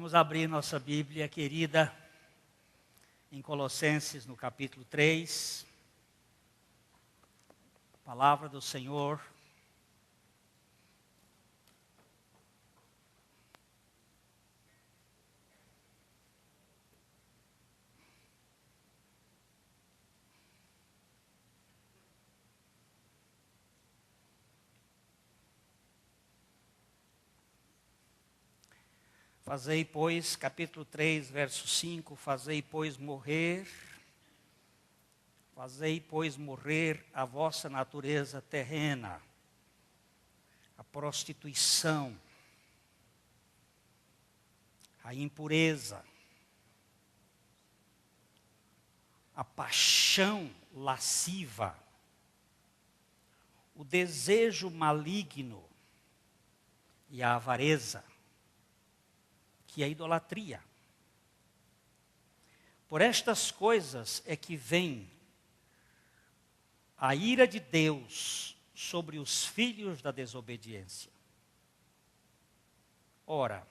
Vamos abrir nossa Bíblia querida em Colossenses, no capítulo 3. Palavra do Senhor. Fazei, pois, capítulo 3, verso 5, fazei, pois, morrer a vossa natureza terrena, a prostituição, a impureza, a paixão lasciva, o desejo maligno e a avareza, que é a idolatria. Por estas coisas é que vem a ira de Deus sobre os filhos da desobediência. Ora,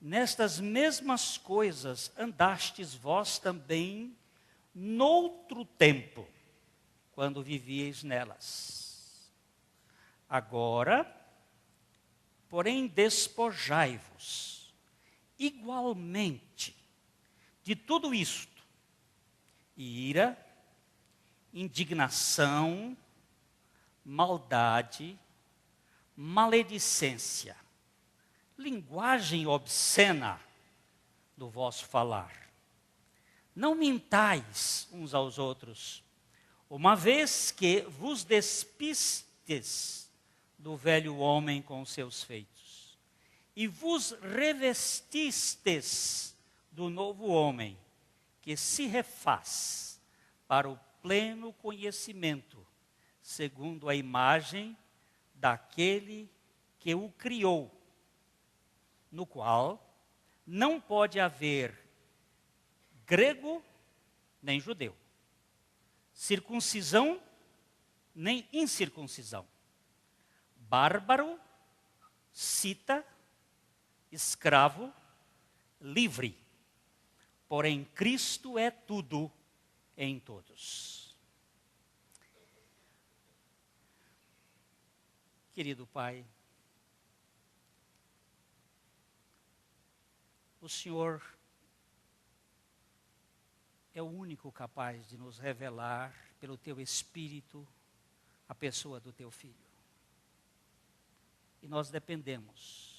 nestas mesmas coisas andastes vós também noutro tempo, quando vivieis nelas. Agora, porém, despojai-vos igualmente de tudo isto: ira, indignação, maldade, maledicência, linguagem obscena do vosso falar. Não mintais uns aos outros, uma vez que vos despistes do velho homem com os seus feitos, e vos revestistes do novo homem, que se refaz para o pleno conhecimento, segundo a imagem daquele que o criou, no qual não pode haver grego nem judeu, circuncisão nem incircuncisão, bárbaro, cita, escravo, livre, porém Cristo é tudo em todos. Querido Pai, o Senhor é o único capaz de nos revelar pelo Teu Espírito a pessoa do Teu Filho. E nós dependemos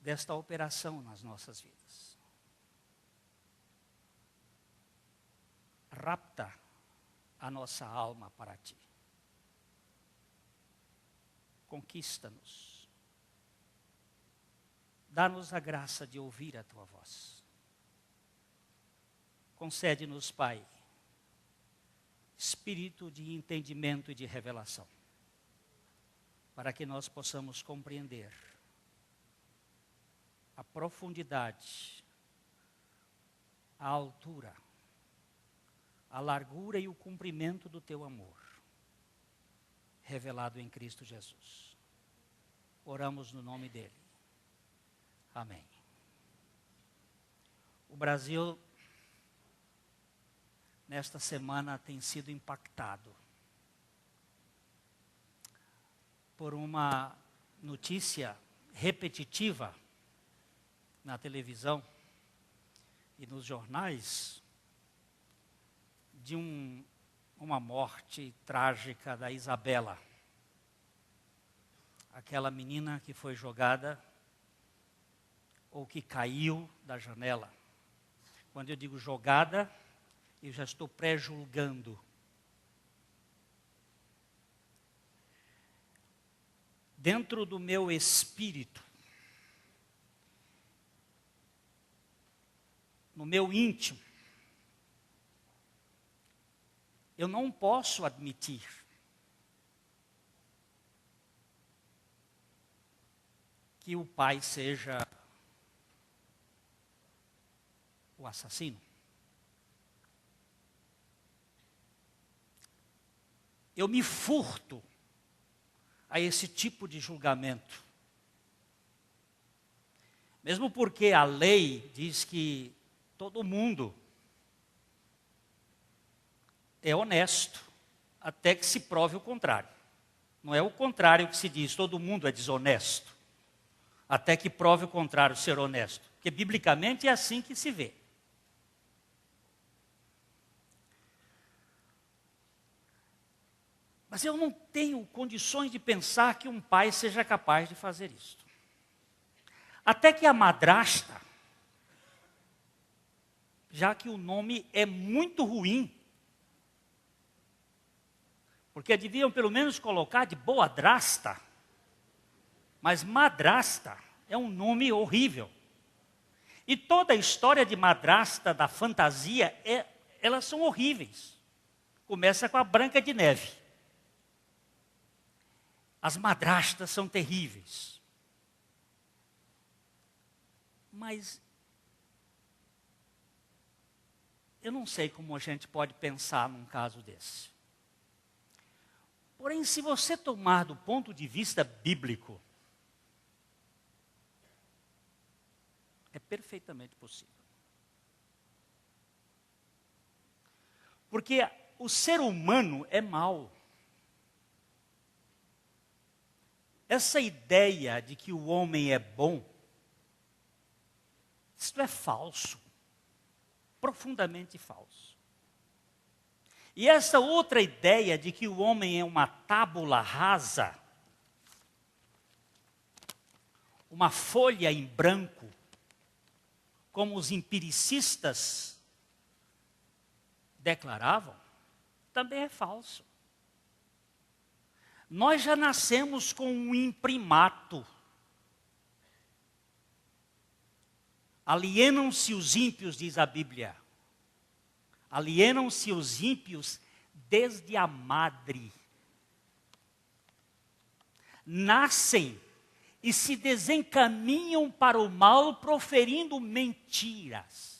desta operação nas nossas vidas. Rapta a nossa alma para Ti. Conquista-nos. Dá-nos a graça de ouvir a Tua voz. Concede-nos, Pai, espírito de entendimento e de revelação, para que nós possamos compreender a profundidade, a altura, a largura e o comprimento do Teu amor, revelado em Cristo Jesus. Oramos no nome dEle. Amém. O Brasil, nesta semana, tem sido impactado por uma notícia repetitiva na televisão e nos jornais de uma morte trágica da Isabela, aquela menina que foi jogada ou que caiu da janela. Quando eu digo jogada, eu já estou pré-julgando. Dentro do meu espírito, no meu íntimo, eu não posso admitir que o pai seja o assassino. Eu me furto a esse tipo de julgamento. Mesmo porque a lei diz que todo mundo é honesto, até que se prove o contrário. Não é o contrário que se diz, todo mundo é desonesto, até que prove o contrário, ser honesto. Porque biblicamente é assim que se vê. Mas eu não tenho condições de pensar que um pai seja capaz de fazer isso. Até que a madrasta, já que o nome é muito ruim, porque deviam pelo menos colocar de boadrasta, mas madrasta é um nome horrível. E toda a história de madrasta da fantasia, elas são horríveis. Começa com a Branca de Neve. As madrastas são terríveis. Mas eu não sei como a gente pode pensar num caso desse. Porém, se você tomar do ponto de vista bíblico, é perfeitamente possível. Porque o ser humano é mau. Essa ideia de que o homem é bom, isto é falso, profundamente falso. E essa outra ideia de que o homem é uma tábula rasa, uma folha em branco, como os empiricistas declaravam, também é falso. Nós já nascemos com um imprimato. Alienam-se os ímpios, diz a Bíblia. Alienam-se os ímpios desde a madre. Nascem e se desencaminham para o mal proferindo mentiras.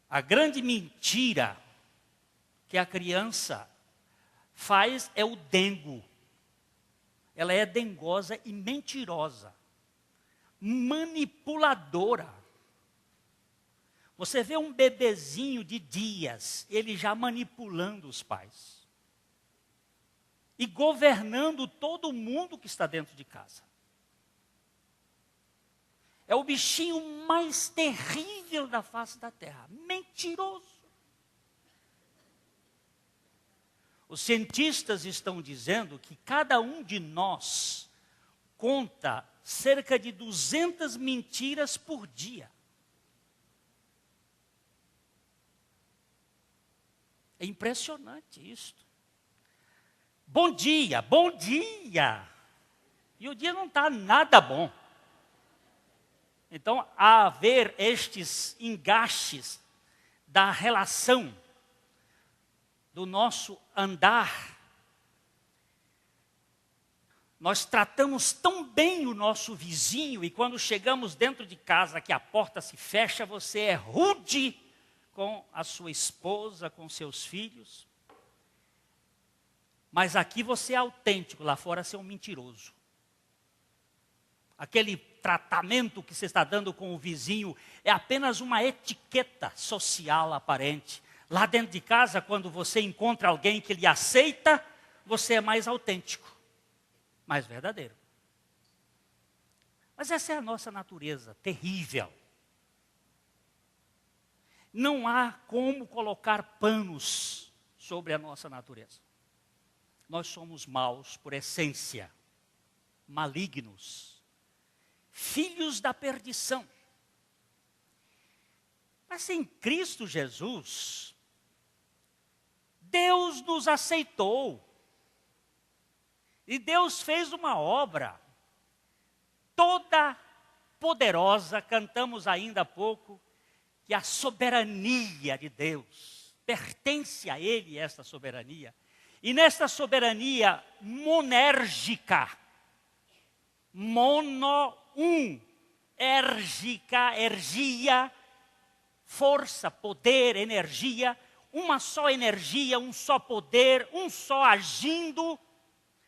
A grande mentira que a criança faz é o dengo. Ela é dengosa e mentirosa, manipuladora. Você vê um bebezinho de dias, ele já manipulando os pais. E governando todo mundo que está dentro de casa. É o bichinho mais terrível da face da terra. Mentiroso. Os cientistas estão dizendo que cada um de nós conta cerca de 200 mentiras por dia. É impressionante isto. Bom dia, bom dia. E o dia não está nada bom. Então, a haver estes engastes da relação do nosso andar, nós tratamos tão bem o nosso vizinho e quando chegamos dentro de casa que a porta se fecha, você é rude com a sua esposa, com seus filhos. Mas aqui você é autêntico, lá fora você é um mentiroso. Aquele tratamento que você está dando com o vizinho é apenas uma etiqueta social aparente. Lá dentro de casa, quando você encontra alguém que lhe aceita, você é mais autêntico, mais verdadeiro. Mas essa é a nossa natureza, terrível. Não há como colocar panos sobre a nossa natureza. Nós somos maus por essência, malignos. Filhos da perdição. Mas em Cristo Jesus, Deus nos aceitou. E Deus fez uma obra toda poderosa, cantamos ainda há pouco, que a soberania de Deus, pertence a Ele esta soberania. E nesta soberania monérgica, ergia, força, poder, energia, uma só energia, um só poder, um só agindo,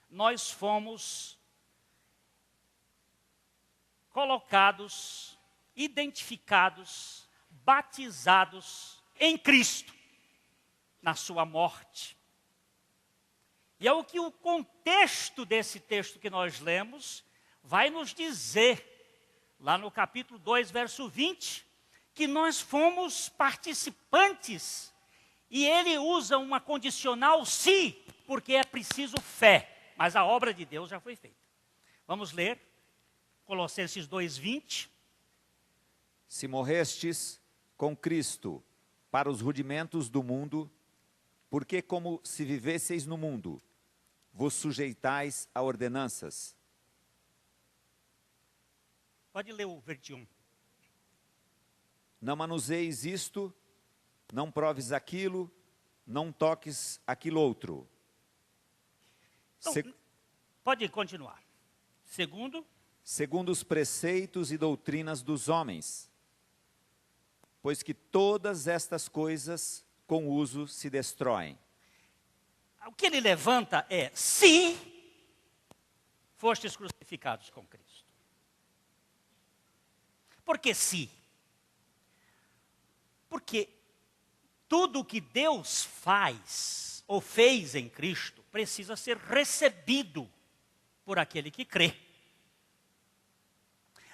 nós fomos colocados, identificados, batizados em Cristo, na sua morte. E é o que o contexto desse texto que nós lemos vai nos dizer, lá no capítulo 2, verso 20, que nós fomos participantes. E ele usa uma condicional se, porque é preciso fé. Mas a obra de Deus já foi feita. Vamos ler Colossenses 2:20. Se morrestes com Cristo para os rudimentos do mundo, porque como se vivesseis no mundo, vos sujeitais a ordenanças. Pode ler o 21. Não manuseis isto, não proves aquilo, não toques aquilo outro. Então, pode continuar. Segundo os preceitos e doutrinas dos homens, pois que todas estas coisas com uso se destroem. O que ele levanta é, se fostes crucificados com Cristo. Por que se? Porque tudo que Deus faz ou fez em Cristo precisa ser recebido por aquele que crê.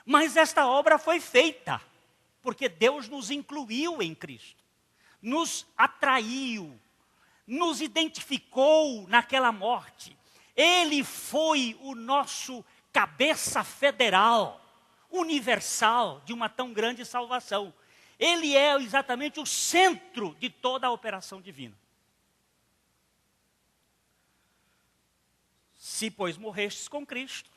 Mas esta obra foi feita porque Deus nos incluiu em Cristo, nos atraiu, nos identificou naquela morte. Ele foi o nosso cabeça federal, universal, de uma tão grande salvação. Ele é exatamente o centro de toda a operação divina. Se, pois, morrestes com Cristo,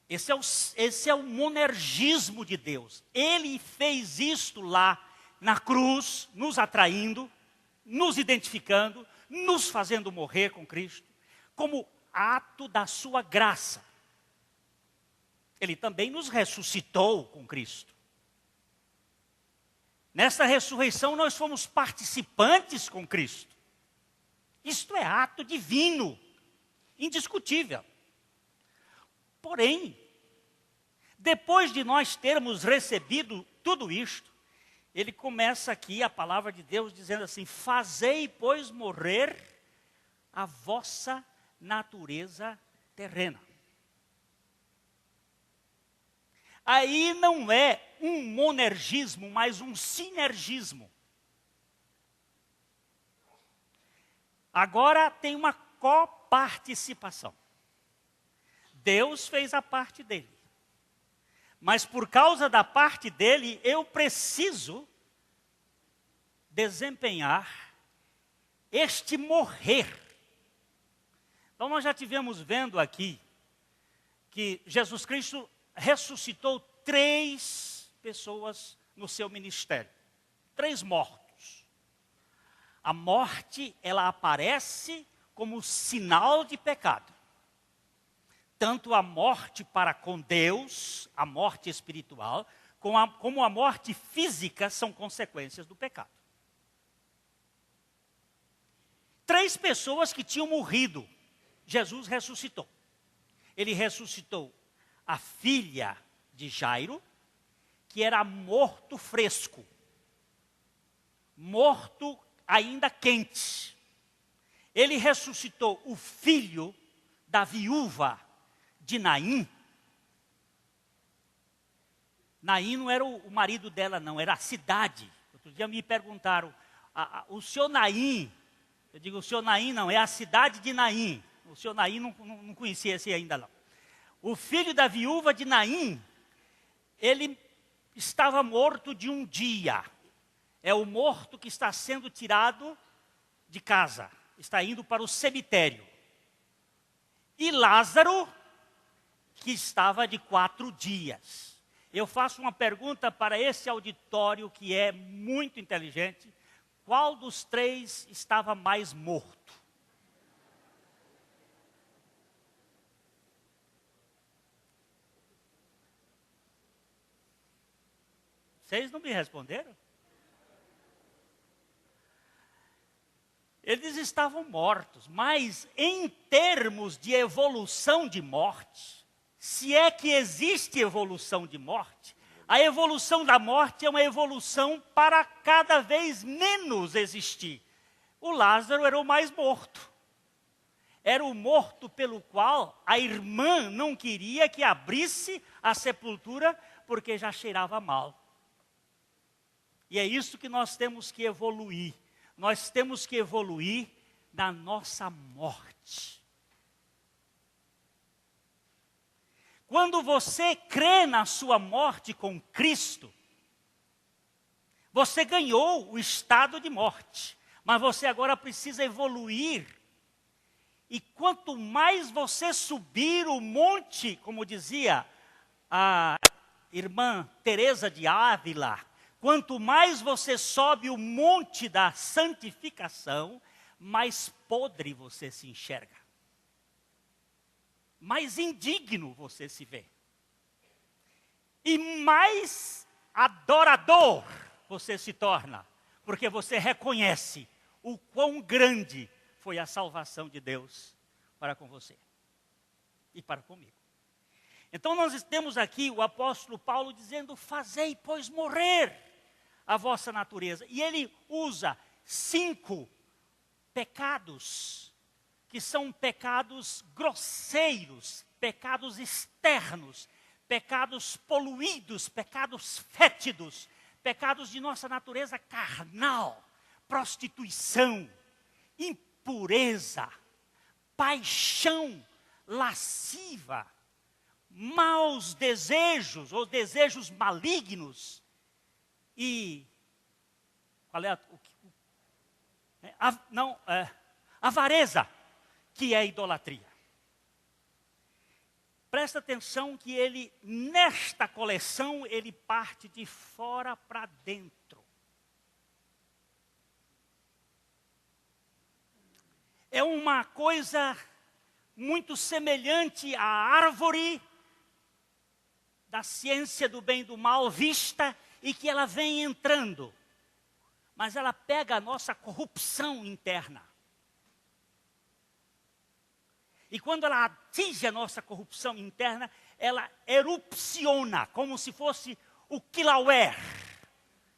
esse é o monergismo de Deus. Ele fez isto lá na cruz, nos atraindo, nos identificando, nos fazendo morrer com Cristo, como ato da sua graça. Ele também nos ressuscitou com Cristo. Nesta ressurreição nós fomos participantes com Cristo. Isto é ato divino, indiscutível. Porém, depois de nós termos recebido tudo isto, ele começa aqui a palavra de Deus dizendo assim: fazei, pois, morrer a vossa natureza terrena. Aí não é um monergismo, mas um sinergismo. Agora tem uma coparticipação. Deus fez a parte dele. Mas por causa da parte dele, eu preciso desempenhar este morrer. Então nós já tivemos vendo aqui que Jesus Cristo ressuscitou 3 pessoas no seu ministério. 3 mortos. A morte, ela aparece como sinal de pecado. Tanto a morte para com Deus, a morte espiritual, como a morte física são consequências do pecado. 3 pessoas que tinham morrido, Jesus ressuscitou. Ele ressuscitou a filha de Jairo, que era morto fresco, morto ainda quente. Ele ressuscitou o filho da viúva de Naim. Naim não era o marido dela, não, era a cidade. Outro dia me perguntaram, o senhor Naim, eu digo, o senhor Naim não, é a cidade de Naim. O senhor Naim não conhecia esse ainda não. O filho da viúva de Naim, ele estava morto de um dia. É o morto que está sendo tirado de casa, está indo para o cemitério. E Lázaro, que estava de 4 dias. Eu faço uma pergunta para esse auditório que é muito inteligente. Qual dos 3 estava mais morto? Vocês não me responderam? Eles estavam mortos, mas em termos de evolução de morte, se é que existe evolução de morte, a evolução da morte é uma evolução para cada vez menos existir. O Lázaro era o mais morto. Era o morto pelo qual a irmã não queria que abrisse a sepultura, porque já cheirava mal. E é isso que nós temos que evoluir. Nós temos que evoluir na nossa morte. Quando você crê na sua morte com Cristo, você ganhou o estado de morte, mas você agora precisa evoluir. E quanto mais você subir o monte, como dizia a irmã Teresa de Ávila, quanto mais você sobe o monte da santificação, mais podre você se enxerga. Mais indigno você se vê. E mais adorador você se torna, porque você reconhece o quão grande foi a salvação de Deus para com você e para comigo. Então nós temos aqui o apóstolo Paulo dizendo: fazei, pois, morrer a vossa natureza. E ele usa 5 pecados, que são pecados grosseiros, pecados externos, pecados poluídos, pecados fétidos, pecados de nossa natureza carnal, prostituição, impureza, paixão lasciva, maus desejos ou desejos malignos e qual é avareza, que é idolatria. Presta atenção que ele, nesta coleção, ele parte de fora para dentro. É uma coisa muito semelhante à árvore da ciência do bem e do mal vista, e que ela vem entrando, mas ela pega a nossa corrupção interna. E quando ela atinge a nossa corrupção interna, ela erupciona, como se fosse o Kilauea,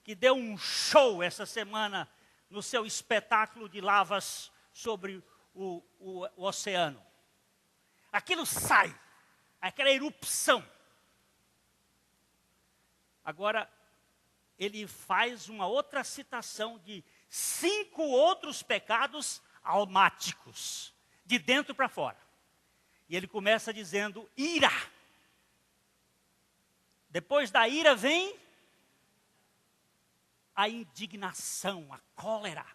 que deu um show essa semana no seu espetáculo de lavas sobre o oceano. Aquilo sai, aquela erupção. Agora, ele faz uma outra citação de 5 outros pecados almáticos, de dentro para fora. E ele começa dizendo: ira. Depois da ira vem a indignação, a cólera.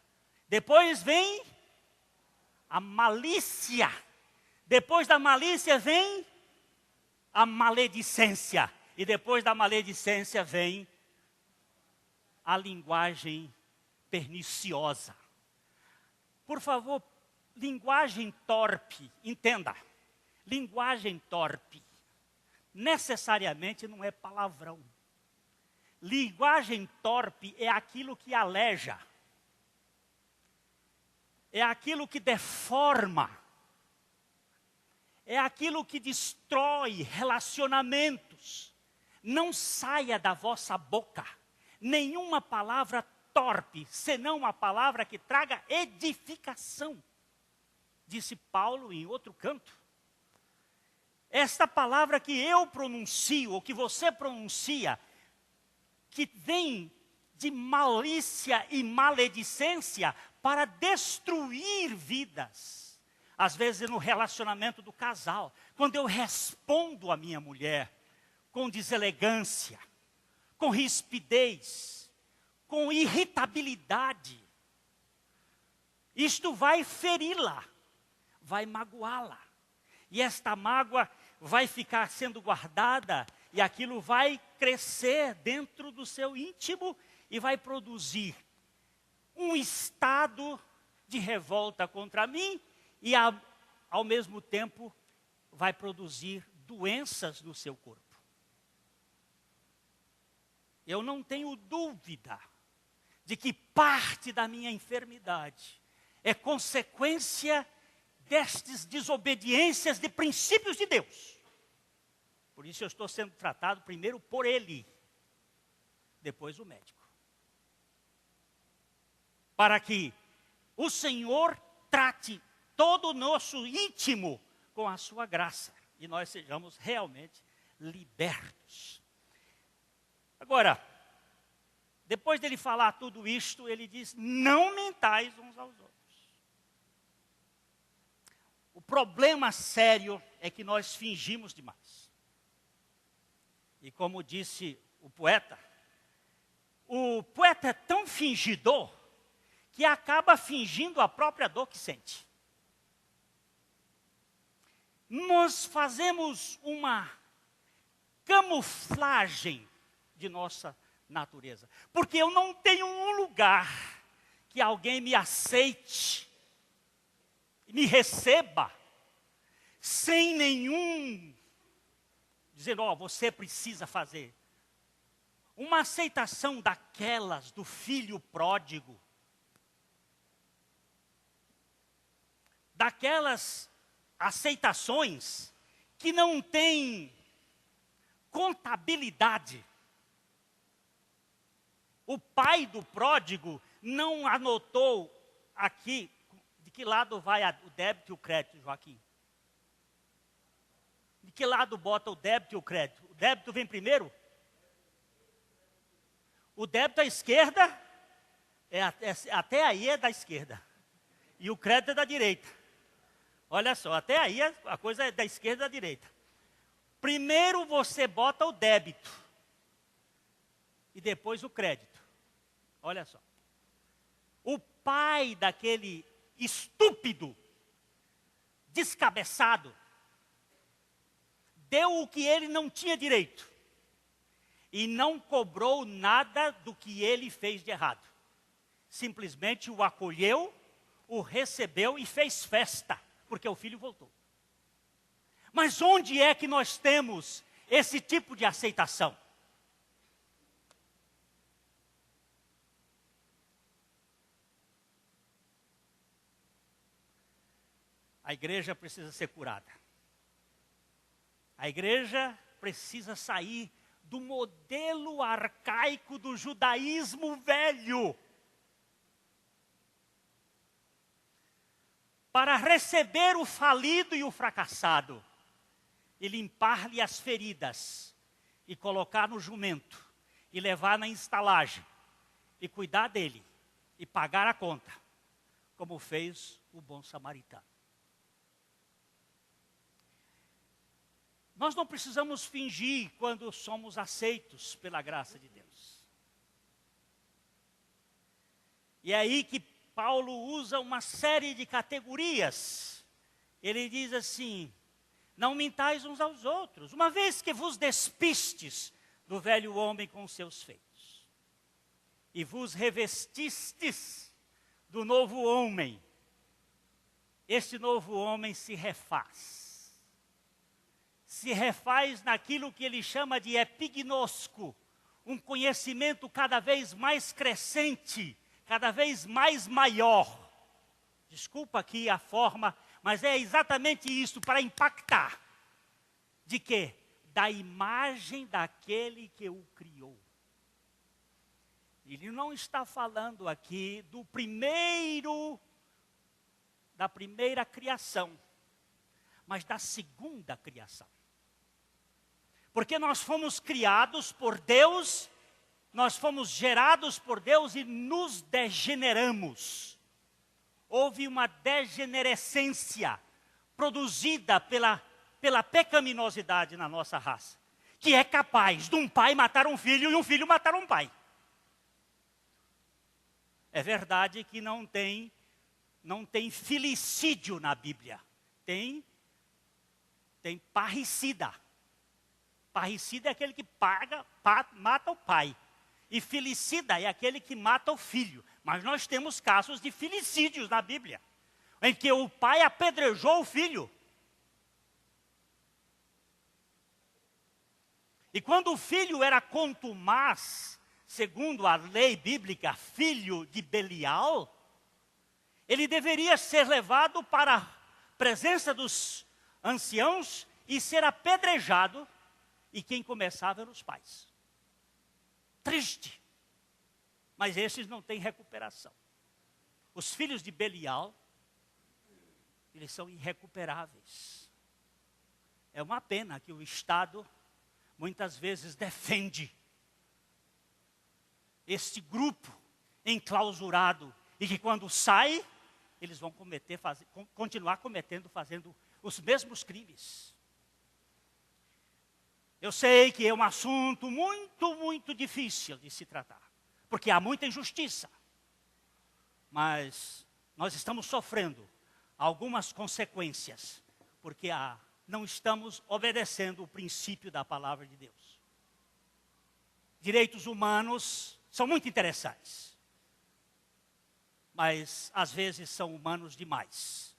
Depois vem a malícia. Depois da malícia vem a maledicência. E depois da maledicência vem a linguagem perniciosa. Por favor, linguagem torpe, entenda. Linguagem torpe necessariamente não é palavrão. Linguagem torpe é aquilo que aleja. É aquilo que deforma. É aquilo que destrói relacionamentos. Não saia da vossa boca nenhuma palavra torpe, senão uma palavra que traga edificação. Disse Paulo em outro canto. Esta palavra que eu pronuncio, ou que você pronuncia, que vem de malícia e maledicência para destruir vidas. Às vezes no relacionamento do casal, quando eu respondo à minha mulher com deselegância, com rispidez, com irritabilidade, isto vai feri-la, vai magoá-la. E esta mágoa vai ficar sendo guardada e aquilo vai crescer dentro do seu íntimo e vai produzir um estado de revolta contra mim e ao mesmo tempo vai produzir doenças no seu corpo. Eu não tenho dúvida de que parte da minha enfermidade é consequência destas desobediências de princípios de Deus. Por isso eu estou sendo tratado primeiro por ele, depois o médico. Para que o Senhor trate todo o nosso íntimo com a sua graça e nós sejamos realmente libertos. Agora, depois dele falar tudo isto, ele diz: não mentais uns aos outros. O problema sério é que nós fingimos demais. E como disse o poeta é tão fingidor que acaba fingindo a própria dor que sente. Nós fazemos uma camuflagem de nossa natureza. Porque eu não tenho um lugar que alguém me aceite, me receba, sem nenhum, dizendo, você precisa fazer. Uma aceitação daquelas do filho pródigo, daquelas aceitações que não têm contabilidade. O pai do pródigo não anotou aqui de que lado vai o débito e o crédito, Joaquim. De que lado bota o débito e o crédito? O débito vem primeiro? O débito à esquerda, até aí é da esquerda. E o crédito é da direita. Olha só, até aí a coisa é da esquerda e da direita. Primeiro você bota o débito. E depois o crédito. Olha só. O pai daquele estúpido, descabeçado, deu o que ele não tinha direito. E não cobrou nada do que ele fez de errado. Simplesmente o acolheu, o recebeu e fez festa, porque o filho voltou. Mas onde é que nós temos esse tipo de aceitação? A igreja precisa ser curada. A igreja precisa sair do modelo arcaico do judaísmo velho. Para receber o falido e o fracassado, e limpar-lhe as feridas, e colocar no jumento, e levar na estalagem, e cuidar dele, e pagar a conta, como fez o bom samaritano. Nós não precisamos fingir quando somos aceitos pela graça de Deus. E é aí que Paulo usa uma série de categorias. Ele diz assim: não mintais uns aos outros, uma vez que vos despistes do velho homem com seus feitos, e vos revestistes do novo homem. Este novo homem se refaz. Se refaz naquilo que ele chama de epignosco, um conhecimento cada vez mais crescente, cada vez mais maior. Desculpa aqui a forma, mas é exatamente isso, para impactar. De quê? Da imagem daquele que o criou. Ele não está falando aqui da primeira criação, mas da segunda criação. Porque nós fomos criados por Deus, nós fomos gerados por Deus e nos degeneramos. Houve uma degenerescência produzida pela pecaminosidade na nossa raça, que é capaz de um pai matar um filho e um filho matar um pai. É verdade que não tem filicídio na Bíblia, tem parricida. Parricida é aquele que mata o pai. E filicida é aquele que mata o filho. Mas nós temos casos de filicídios na Bíblia, em que o pai apedrejou o filho. E quando o filho era contumaz, segundo a lei bíblica, filho de Belial, ele deveria ser levado para a presença dos anciãos e ser apedrejado, e quem começava eram os pais. Triste. Mas esses não têm recuperação. Os filhos de Belial, eles são irrecuperáveis. É uma pena que o Estado muitas vezes defende este grupo enclausurado e que quando sai, eles vão continuar fazendo os mesmos crimes. Eu sei que é um assunto muito, muito difícil de se tratar, porque há muita injustiça. Mas nós estamos sofrendo algumas consequências, porque não estamos obedecendo o princípio da palavra de Deus. Direitos humanos são muito interessantes, mas às vezes são humanos demais.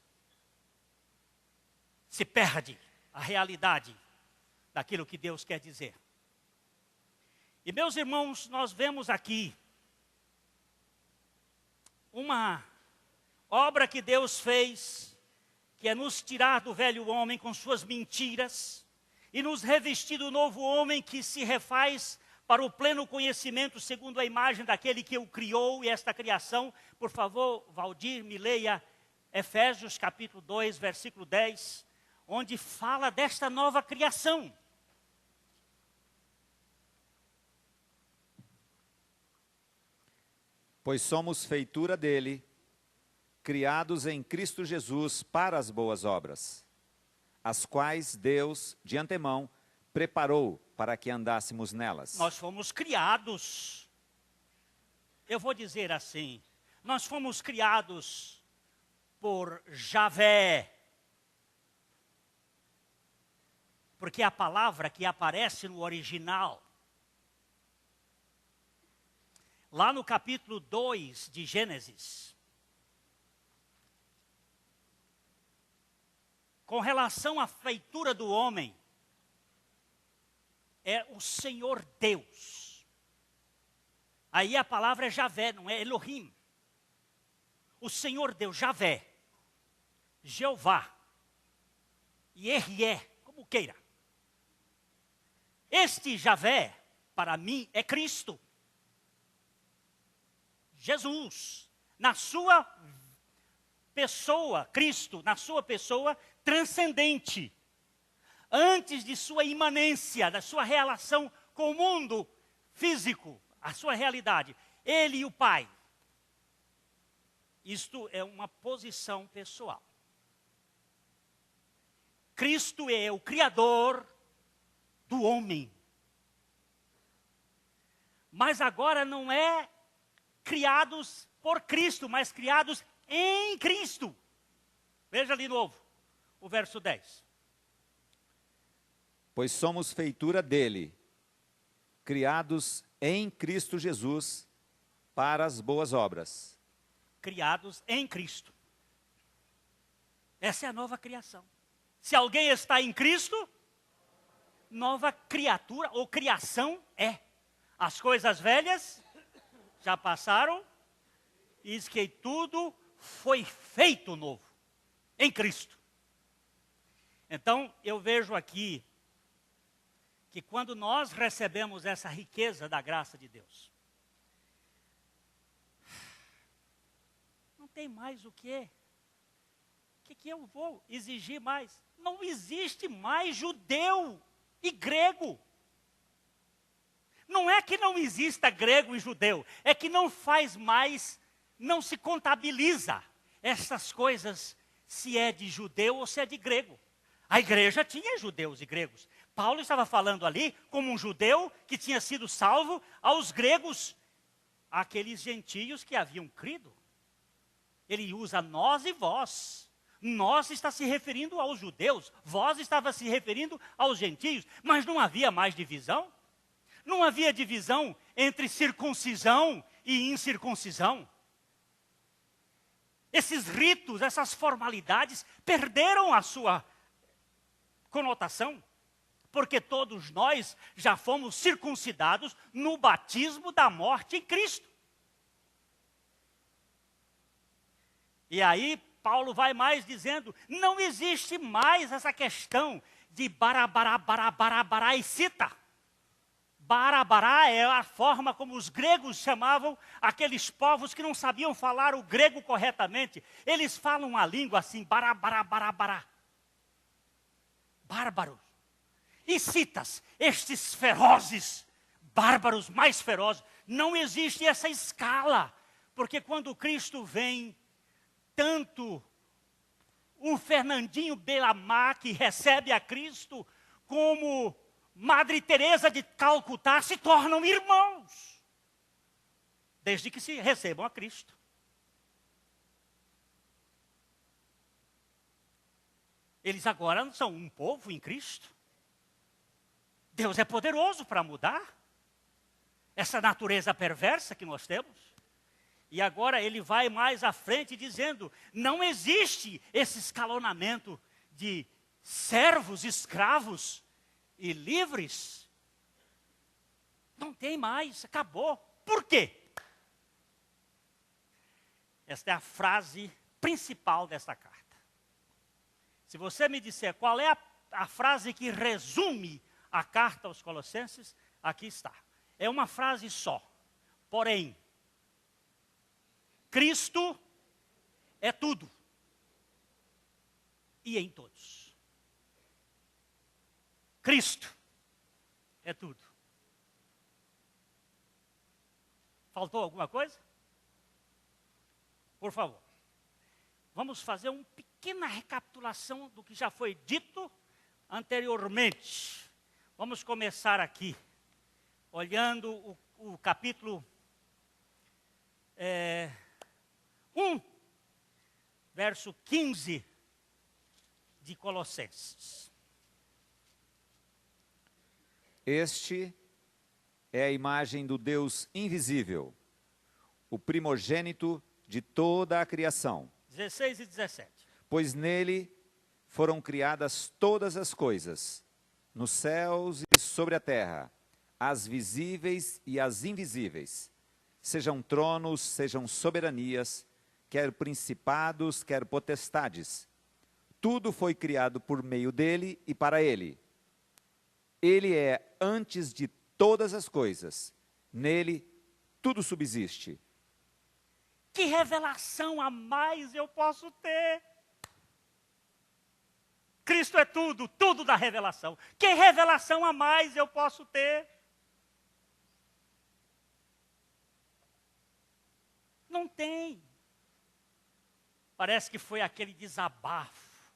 Se perde a realidade daquilo que Deus quer dizer. E meus irmãos, nós vemos aqui uma obra que Deus fez, que é nos tirar do velho homem com suas mentiras e nos revestir do novo homem que se refaz para o pleno conhecimento segundo a imagem daquele que o criou. E esta criação, por favor, Valdir, me leia Efésios capítulo 2, versículo 10, onde fala desta nova criação. Pois somos feitura dele, criados em Cristo Jesus para as boas obras, as quais Deus, de antemão, preparou para que andássemos nelas. Nós fomos criados, eu vou dizer assim, nós fomos criados por Javé, porque a palavra que aparece no original, lá no capítulo 2 de Gênesis, com relação à feitura do homem, é o Senhor Deus. Aí a palavra é Javé, não é Elohim. O Senhor Deus, Javé, Jeová, Yehvé, como queira. Este Javé, para mim, é Cristo. Jesus, na sua pessoa, Cristo, na sua pessoa transcendente, antes de sua imanência, da sua relação com o mundo físico, a sua realidade, ele e o Pai. Isto é uma posição pessoal. Cristo é o Criador do homem. Mas agora não é criados por Cristo, mas criados em Cristo. Veja ali de novo, o verso 10. Pois somos feitura dele, criados em Cristo Jesus para as boas obras. Criados em Cristo. Essa é a nova criação. Se alguém está em Cristo, nova criatura ou criação é. As coisas velhas já passaram, e diz que tudo foi feito novo em Cristo. Então, eu vejo aqui que quando nós recebemos essa riqueza da graça de Deus, não tem mais o quê? O que eu vou exigir mais? Não existe mais judeu e grego. Não é que não exista grego e judeu, é que não faz mais, não se contabiliza essas coisas, se é de judeu ou se é de grego. A igreja tinha judeus e gregos. Paulo estava falando ali como um judeu que tinha sido salvo aos gregos, aqueles gentios que haviam crido. Ele usa nós e vós. Nós está se referindo aos judeus, vós estava se referindo aos gentios, mas não havia mais divisão? Não havia divisão entre circuncisão e incircuncisão? Esses ritos, essas formalidades perderam a sua conotação, porque todos nós já fomos circuncidados no batismo da morte em Cristo. E aí Paulo vai mais dizendo, não existe mais essa questão de barabará, barabará e cita. Barabará é a forma como os gregos chamavam aqueles povos que não sabiam falar o grego corretamente. Eles falam a língua assim, barabará, barabará. Bárbaros. E citas, estes ferozes, bárbaros mais ferozes. Não existe essa escala. Porque quando Cristo vem, tanto o Fernandinho Belamar, que recebe a Cristo, como Madre Teresa de Calcutá se tornam irmãos, desde que se recebam a Cristo. Eles agora são um povo em Cristo. Deus é poderoso para mudar essa natureza perversa que nós temos. E agora ele vai mais à frente dizendo, não existe esse escalonamento de servos, escravos e livres. Não tem mais, acabou. Por quê? Esta é a frase principal desta carta. Se você me disser qual é a frase que resume a carta aos Colossenses, aqui está. É uma frase só. Porém, Cristo é tudo. E em todos. Cristo é tudo. Faltou alguma coisa? Por favor. Vamos fazer uma pequena recapitulação do que já foi dito anteriormente. Vamos começar aqui, olhando o capítulo 1, verso 15 de Colossenses. Este é a imagem do Deus invisível, o primogênito de toda a criação. 16 e 17. Pois nele foram criadas todas as coisas, nos céus e sobre a terra, as visíveis e as invisíveis, sejam tronos, sejam soberanias, quer principados, quer potestades. Tudo foi criado por meio dele e para ele. Ele é antes de todas as coisas. Nele tudo subsiste. Que revelação a mais eu posso ter? Cristo é tudo, tudo da revelação. Que revelação a mais eu posso ter? Não tem. Parece que foi aquele desabafo.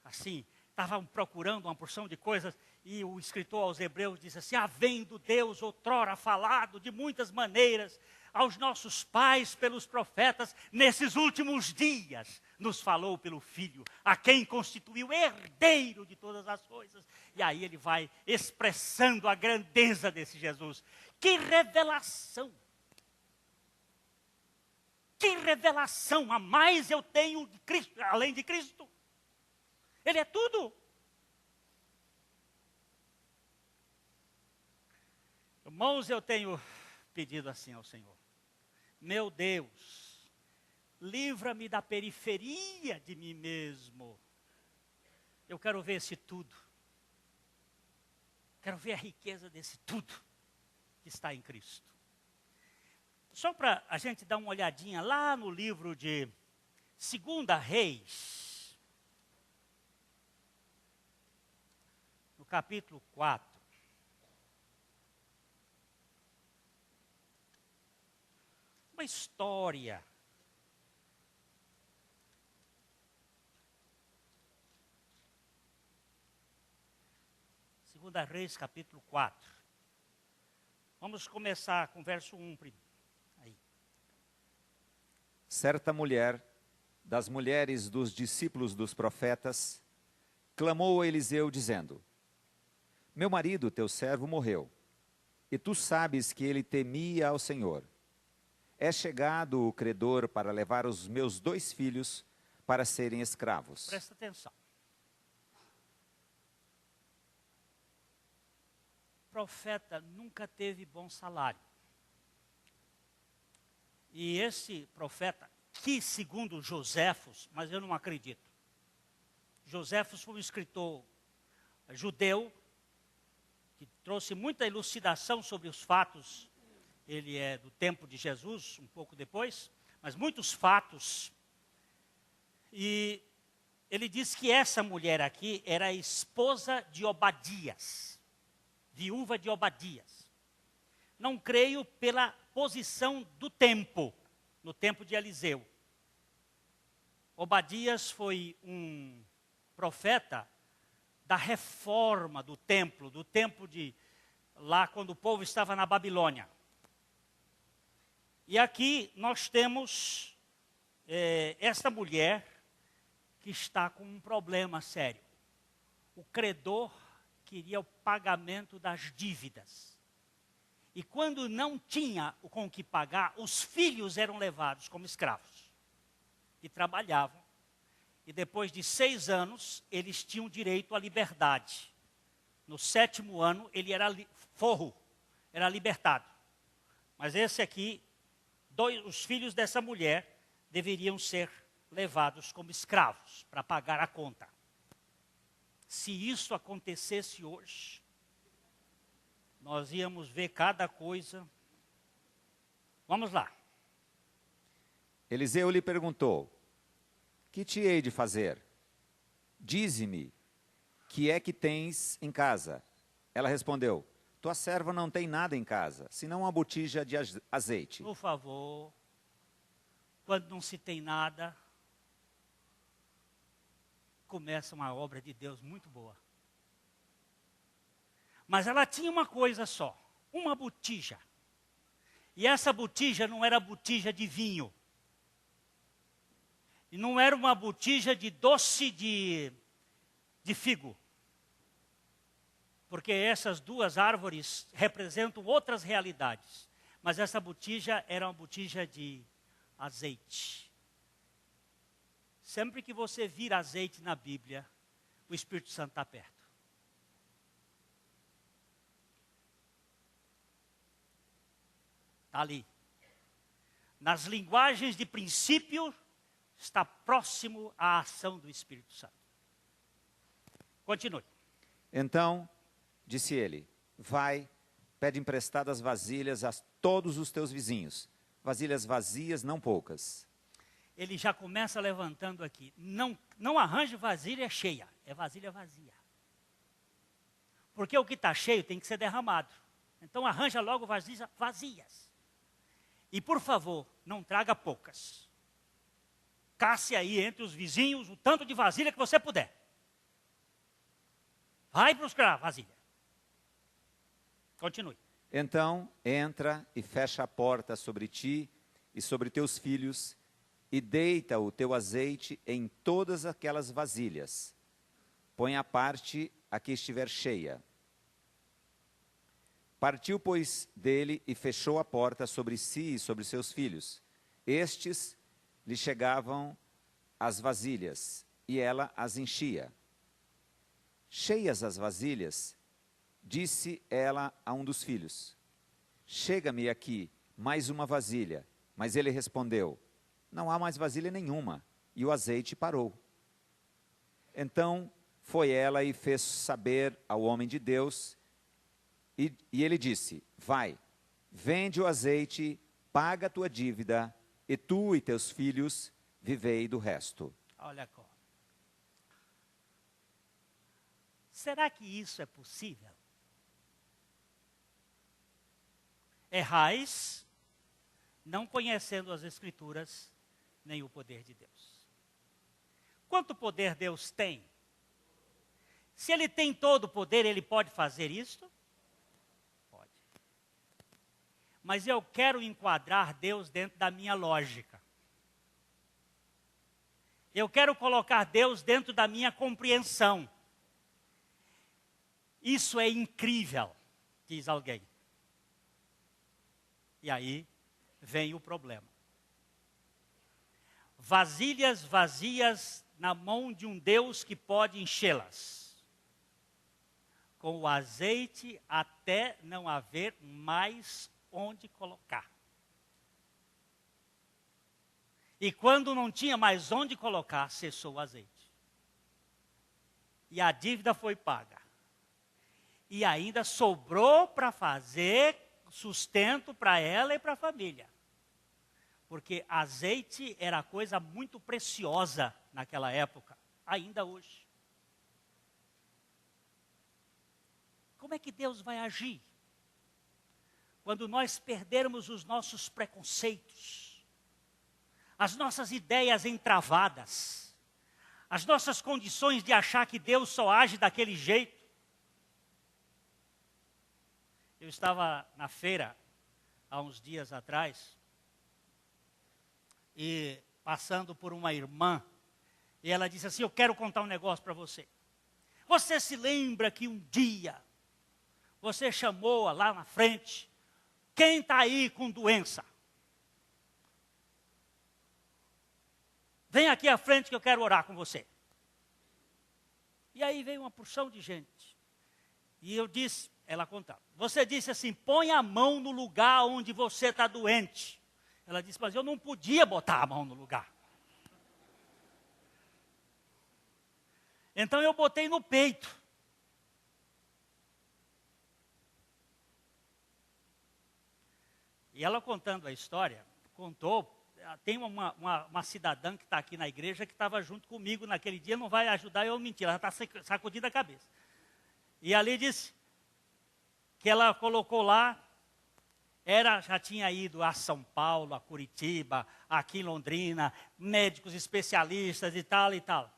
Assim, estavam procurando uma porção de coisas e o escritor aos Hebreus diz assim, havendo Deus outrora falado de muitas maneiras aos nossos pais pelos profetas, nesses últimos dias nos falou pelo Filho, a quem constituiu herdeiro de todas as coisas. E aí ele vai expressando a grandeza desse Jesus. Que revelação! Que revelação a mais eu tenho de Cristo, além de Cristo? Ele é tudo. Irmãos, eu tenho pedido assim ao Senhor. Meu Deus, livra-me da periferia de mim mesmo. Eu quero ver esse tudo. Quero ver a riqueza desse tudo que está em Cristo. Só para a gente dar uma olhadinha lá no livro de 2 Reis, no capítulo 4. Uma história. Segunda Reis, capítulo 4. Vamos começar com o verso 1 primeiro. Aí. Certa mulher, das mulheres dos discípulos dos profetas, clamou a Eliseu dizendo, meu marido, teu servo, morreu, e tu sabes que ele temia ao Senhor. É chegado o credor para levar os meus 2 filhos para serem escravos. Presta atenção. O profeta nunca teve bom salário. E esse profeta que, segundo Joséfos, mas eu não acredito. Joséfos foi um escritor judeu que trouxe muita elucidação sobre os fatos. Ele é do tempo de Jesus, um pouco depois, mas muitos fatos. E ele diz que essa mulher aqui era a esposa de Obadias, viúva de Obadias. Não creio pela posição do tempo, no tempo de Eliseu. Obadias foi um profeta da reforma do tempo de lá quando o povo estava na Babilônia. E aqui nós temos esta mulher que está com um problema sério. O credor queria o pagamento das dívidas. E quando não tinha com o que pagar, os filhos eram levados como escravos. E trabalhavam. E depois de 6 anos, eles tinham direito à liberdade. No 7º ano, ele era era libertado. Mas esse aqui, os filhos dessa mulher deveriam ser levados como escravos para pagar a conta. Se isso acontecesse hoje, nós íamos ver cada coisa. Vamos lá. Eliseu lhe perguntou: que te hei de fazer? Dize-me, que é que tens em casa? Ela respondeu: tua serva não tem nada em casa, senão uma botija de azeite. Por favor, quando não se tem nada, começa uma obra de Deus muito boa. Mas ela tinha uma coisa só, uma botija. E essa botija não era botija de vinho. E não era uma botija de doce de figo. Porque essas duas árvores representam outras realidades. Mas essa botija era uma botija de azeite. Sempre que você vira azeite na Bíblia, o Espírito Santo está perto. Está ali. Nas linguagens de princípio, está próximo à ação do Espírito Santo. Continue. Então, disse ele: vai, pede emprestadas vasilhas a todos os teus vizinhos. Vasilhas vazias, não poucas. Ele já começa levantando aqui. Não arranje vasilha cheia, é vasilha vazia. Porque o que está cheio tem que ser derramado. Então arranja logo vasilhas vazias. E por favor, não traga poucas. Casse aí entre os vizinhos o tanto de vasilha que você puder. Vai buscar vasilha. Continue. Então entra e fecha a porta sobre ti e sobre teus filhos, e deita o teu azeite em todas aquelas vasilhas. Põe à parte a que estiver cheia. Partiu, pois, dele e fechou a porta sobre si e sobre seus filhos. Estes lhe chegavam as vasilhas, e ela as enchia. Cheias as vasilhas, disse ela a um dos filhos: chega-me aqui mais uma vasilha. Mas ele respondeu: não há mais vasilha nenhuma. E o azeite parou. Então foi ela e fez saber ao homem de Deus, e ele disse: vai, vende o azeite, paga a tua dívida, e tu e teus filhos vivei do resto. Olha só. Será que isso é possível? Errais, não conhecendo as Escrituras, nem o poder de Deus. Quanto poder Deus tem? Se Ele tem todo o poder, Ele pode fazer isto? Pode. Mas eu quero enquadrar Deus dentro da minha lógica. Eu quero colocar Deus dentro da minha compreensão. Isso é incrível, diz alguém. E aí vem o problema. Vasilhas vazias na mão de um Deus que pode enchê-las. Com o azeite até não haver mais onde colocar. E quando não tinha mais onde colocar, cessou o azeite. E a dívida foi paga. E ainda sobrou para fazer sustento para ela e para a família. Porque azeite era coisa muito preciosa naquela época, ainda hoje. Como é que Deus vai agir? Quando nós perdermos os nossos preconceitos, as nossas ideias entravadas, as nossas condições de achar que Deus só age daquele jeito. Eu estava na feira, há uns dias atrás, e passando por uma irmã, e ela disse assim, eu quero contar um negócio para você. Você se lembra que um dia, você chamou lá na frente, quem está aí com doença? Vem aqui à frente que eu quero orar com você. E aí veio uma porção de gente. E eu disse, ela contava, você disse assim, põe a mão no lugar onde você está doente. Ela disse, mas eu não podia botar a mão no lugar. Então eu botei no peito. E ela contando a história, contou, tem uma cidadã que está aqui na igreja que estava junto comigo naquele dia, não vai ajudar eu a mentir, ela está sacudindo a cabeça. E ali disse que ela colocou lá, já tinha ido a São Paulo, a Curitiba, aqui em Londrina, médicos especialistas e tal e tal.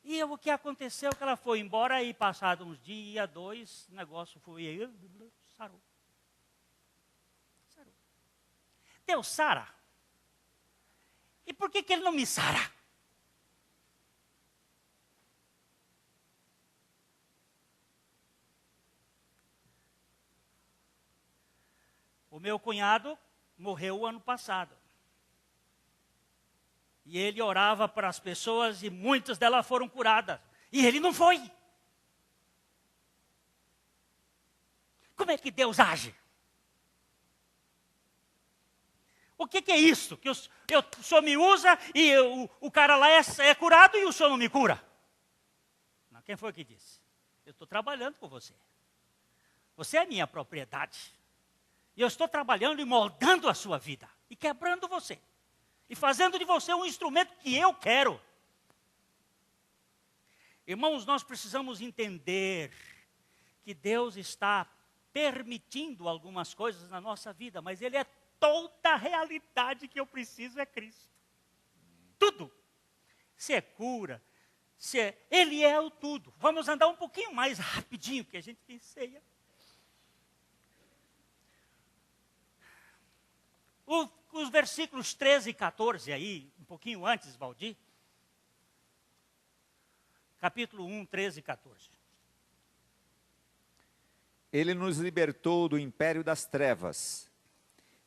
E o que aconteceu que ela foi embora e passado uns dias, 2, o negócio foi aí, sarou. Deus sara. E por que ele não me sara? O meu cunhado morreu o ano passado. E ele orava para as pessoas e muitas delas foram curadas. E ele não foi. Como é que Deus age? O que é isso? Que o senhor me usa e o cara lá é curado e o senhor não me cura? Não, quem foi que disse? Eu estou trabalhando com você. Você é minha propriedade. E eu estou trabalhando e moldando a sua vida. E quebrando você. E fazendo de você um instrumento que eu quero. Irmãos, nós precisamos entender que Deus está permitindo algumas coisas na nossa vida, mas Ele é toda a realidade que eu preciso é Cristo. Tudo. Se é cura, Ele é o tudo. Vamos andar um pouquinho mais rapidinho, porque a gente tem ceia. Os versículos 13 e 14 aí, um pouquinho antes, Valdir. Capítulo 1, 13 e 14. Ele nos libertou do império das trevas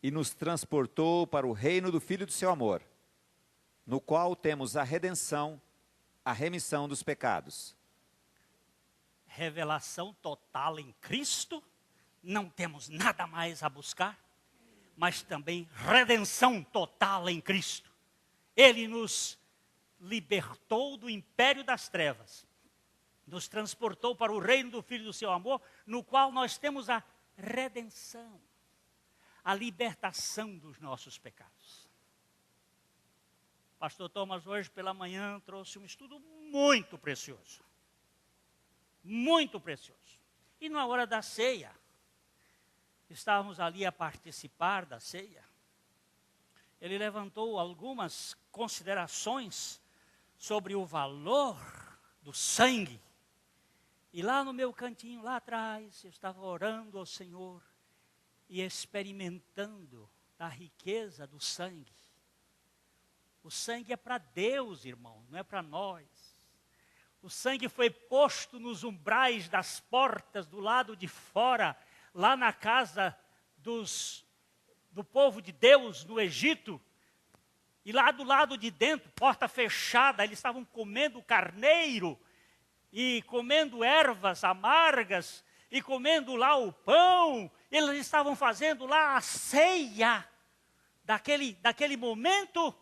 e nos transportou para o reino do Filho do seu amor, no qual temos a redenção, a remissão dos pecados. Revelação total em Cristo, não temos nada mais a buscar, mas também redenção total em Cristo. Ele nos libertou do império das trevas, nos transportou para o reino do Filho do seu amor, no qual nós temos a redenção, a libertação dos nossos pecados. Pastor Thomas hoje pela manhã trouxe um estudo muito precioso. Muito precioso. E na hora da ceia, estávamos ali a participar da ceia. Ele levantou algumas considerações sobre o valor do sangue. E lá no meu cantinho, lá atrás, eu estava orando ao Senhor e experimentando a riqueza do sangue. O sangue é para Deus, irmão, não é para nós. O sangue foi posto nos umbrais das portas do lado de fora, lá na casa do povo de Deus no Egito. E lá do lado de dentro, porta fechada, eles estavam comendo carneiro e comendo ervas amargas e comendo lá o pão. Eles estavam fazendo lá a ceia daquele momento.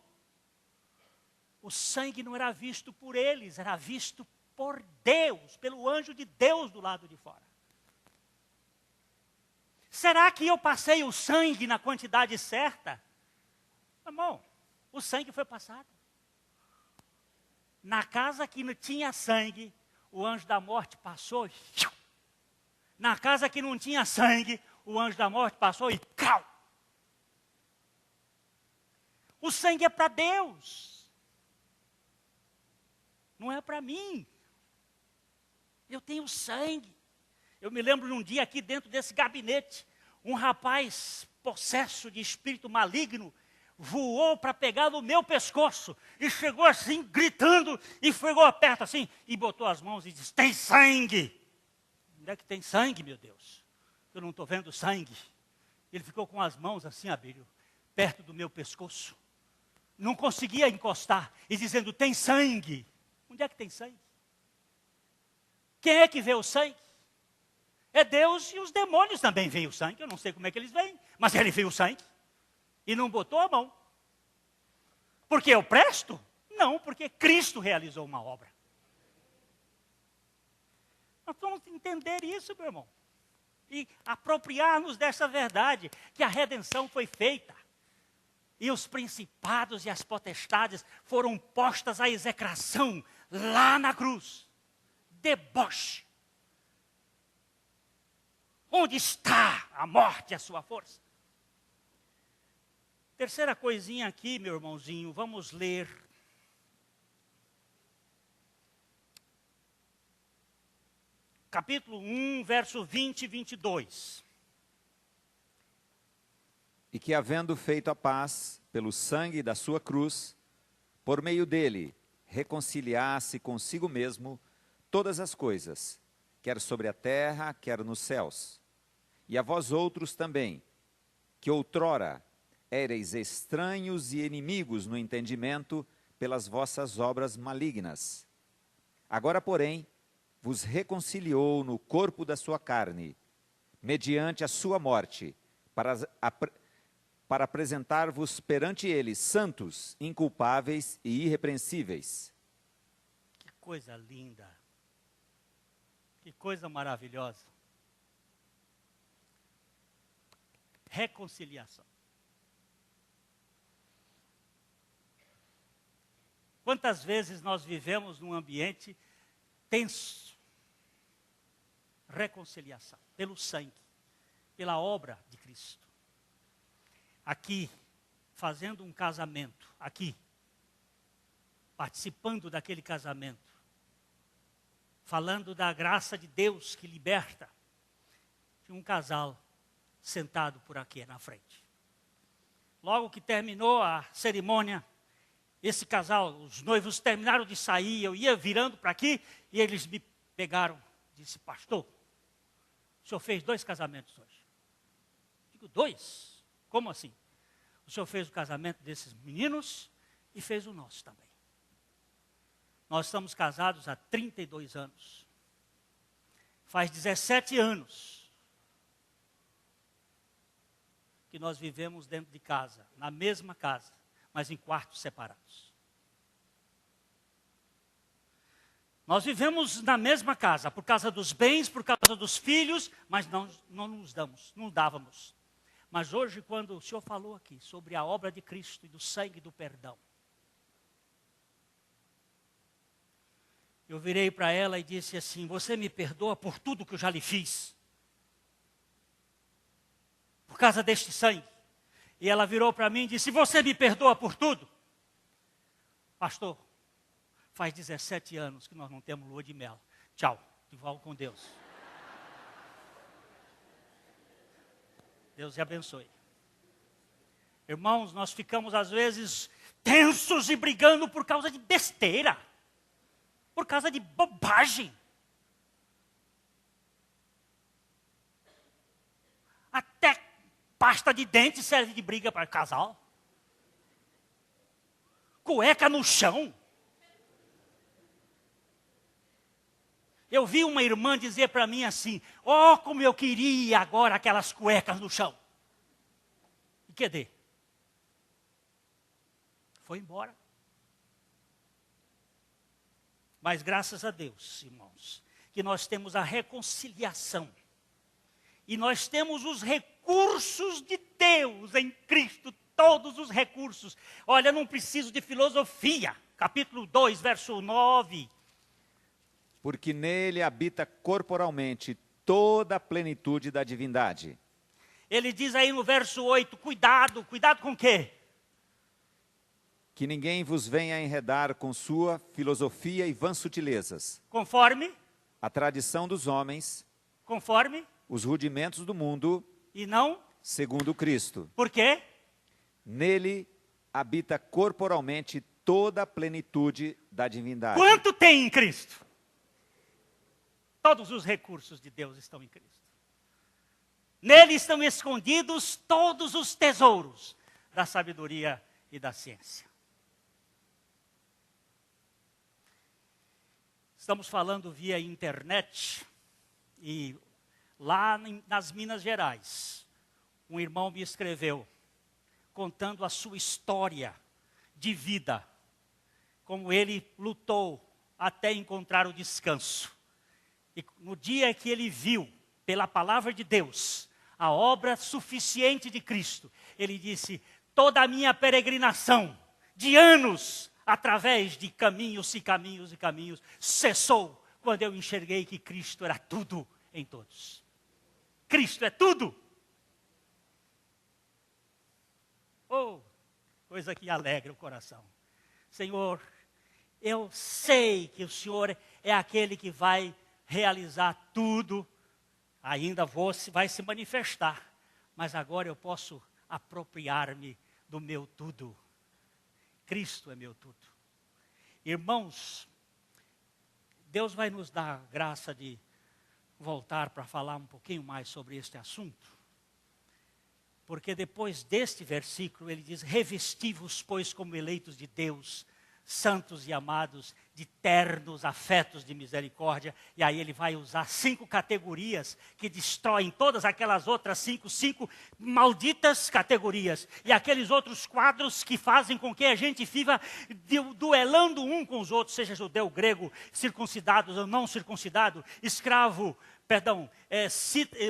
O sangue não era visto por eles, era visto por Deus, pelo anjo de Deus do lado de fora. Será que eu passei o sangue na quantidade certa? Irmão, o sangue foi passado. Na casa que não tinha sangue, o anjo da morte passou e... Na casa que não tinha sangue, o anjo da morte passou e... O sangue é para Deus. Não é para mim. Eu tenho sangue. Eu me lembro de um dia aqui dentro desse gabinete, um rapaz possesso de espírito maligno voou para pegar no meu pescoço e chegou assim, gritando, e chegou perto assim, e botou as mãos e disse, tem sangue. Onde é que tem sangue, meu Deus? Eu não estou vendo sangue. Ele ficou com as mãos assim, Abílio, perto do meu pescoço. Não conseguia encostar, e dizendo, tem sangue. Onde é que tem sangue? Quem é que vê o sangue? É Deus, e os demônios também veem o sangue. Eu não sei como é que eles veem, mas ele viu o sangue. E não botou a mão. Porque eu presto? Não, porque Cristo realizou uma obra. Nós vamos entender isso, meu irmão. E apropriar-nos dessa verdade, que a redenção foi feita. E os principados e as potestades foram postas à execração lá na cruz. Deboche. Onde está a morte e a sua força? Terceira coisinha aqui, meu irmãozinho, vamos ler. Capítulo 1, verso 20 e 22. E que, havendo feito a paz pelo sangue da sua cruz, por meio dele reconciliasse consigo mesmo todas as coisas, quer sobre a terra, quer nos céus. E a vós outros também, que outrora éreis estranhos e inimigos no entendimento pelas vossas obras malignas. Agora, porém, vos reconciliou no corpo da sua carne, mediante a sua morte, para apresentar-vos perante ele santos, inculpáveis e irrepreensíveis. Que coisa linda. Que coisa maravilhosa. Reconciliação. Quantas vezes nós vivemos num ambiente tenso? Reconciliação, pelo sangue, pela obra de Cristo. Aqui, fazendo um casamento, aqui, participando daquele casamento, falando da graça de Deus que liberta, tinha um casal sentado por aqui na frente. Logo que terminou a cerimônia, esse casal, os noivos terminaram de sair, eu ia virando para aqui, e eles me pegaram, disse, pastor, o senhor fez 2 casamentos hoje. Digo, 2? Como assim? O senhor fez o casamento desses meninos e fez o nosso também. Nós estamos casados há 32 anos. Faz 17 anos que nós vivemos dentro de casa, na mesma casa, mas em quartos separados. Nós vivemos na mesma casa, por causa dos bens, por causa dos filhos, mas não nos damos, não dávamos. Mas hoje, quando o senhor falou aqui sobre a obra de Cristo e do sangue do perdão, eu virei para ela e disse assim, você me perdoa por tudo que eu já lhe fiz? Por causa deste sangue. E ela virou para mim e disse, você me perdoa por tudo? Pastor, faz 17 anos que nós não temos lua de mel. Tchau, de volta com Deus. Deus te abençoe. Irmãos, nós ficamos às vezes tensos e brigando por causa de besteira. Por causa de bobagem. Até pasta de dente serve de briga para casal. Cueca no chão. Eu vi uma irmã dizer para mim assim, ó, como eu queria agora aquelas cuecas no chão. E cadê? Foi embora. Mas graças a Deus, irmãos, que nós temos a reconciliação. E nós temos os recursos de Deus em Cristo, todos os recursos. Olha, eu não preciso de filosofia. Capítulo 2, verso 9. Porque nele habita corporalmente toda a plenitude da divindade. Ele diz aí no verso 8, cuidado com o quê? Que ninguém vos venha enredar com sua filosofia e vãs sutilezas. Conforme? A tradição dos homens. Conforme? Os rudimentos do mundo. E não? Segundo Cristo. Por quê? Nele habita corporalmente toda a plenitude da divindade. Quanto tem em Cristo? Todos os recursos de Deus estão em Cristo. Nele estão escondidos todos os tesouros da sabedoria e da ciência. Estamos falando via internet e lá nas Minas Gerais, um irmão me escreveu contando a sua história de vida, como ele lutou até encontrar o descanso. E no dia que ele viu, pela palavra de Deus, a obra suficiente de Cristo, ele disse, toda a minha peregrinação de anos, através de caminhos e caminhos e caminhos, cessou quando eu enxerguei que Cristo era tudo em todos. Cristo é tudo. Oh, coisa que alegra o coração. Senhor, eu sei que o Senhor é aquele que vai realizar tudo, ainda vai se manifestar, mas agora eu posso apropriar-me do meu tudo. Cristo é meu tudo. Irmãos, Deus vai nos dar a graça de voltar para falar um pouquinho mais sobre este assunto. Porque depois deste versículo ele diz, revesti-vos, pois, como eleitos de Deus, santos e amados, de ternos afetos de misericórdia. E aí ele vai usar 5 categorias que destroem todas aquelas outras 5 malditas categorias. E aqueles outros quadros que fazem com que a gente viva duelando um com os outros, seja judeu, grego, circuncidado ou não circuncidado, escravo,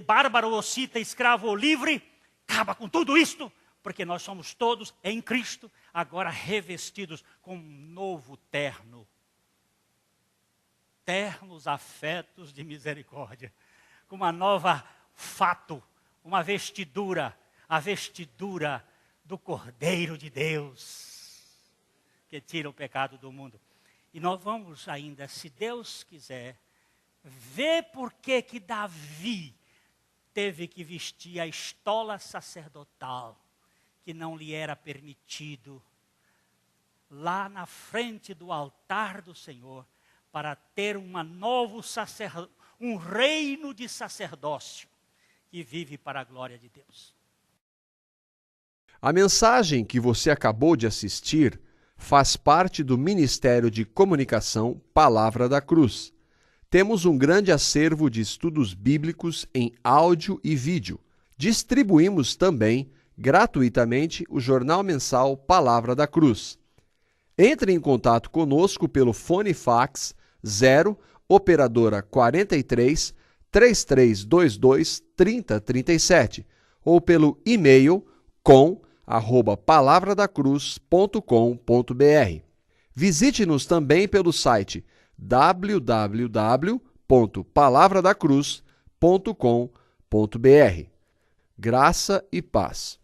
bárbaro ou cita, escravo ou livre. Acaba com tudo isto, porque nós somos todos em Cristo, agora revestidos com um novo terno. Ternos afetos de misericórdia. Com uma nova fato, uma vestidura, a vestidura do Cordeiro de Deus, que tira o pecado do mundo. E nós vamos ainda, se Deus quiser, ver por que Davi teve que vestir a estola sacerdotal, que não lhe era permitido, lá na frente do altar do Senhor, para ter um reino de sacerdócio, que vive para a glória de Deus. A mensagem que você acabou de assistir faz parte do Ministério de Comunicação Palavra da Cruz. Temos um grande acervo de estudos bíblicos em áudio e vídeo. Distribuímos também gratuitamente o jornal mensal Palavra da Cruz. Entre em contato conosco pelo fone fax 0 operadora 43 3322 3037 ou pelo e-mail com@palavradacruz.com.br. Visite-nos também pelo site www.palavradacruz.com.br. Graça e paz.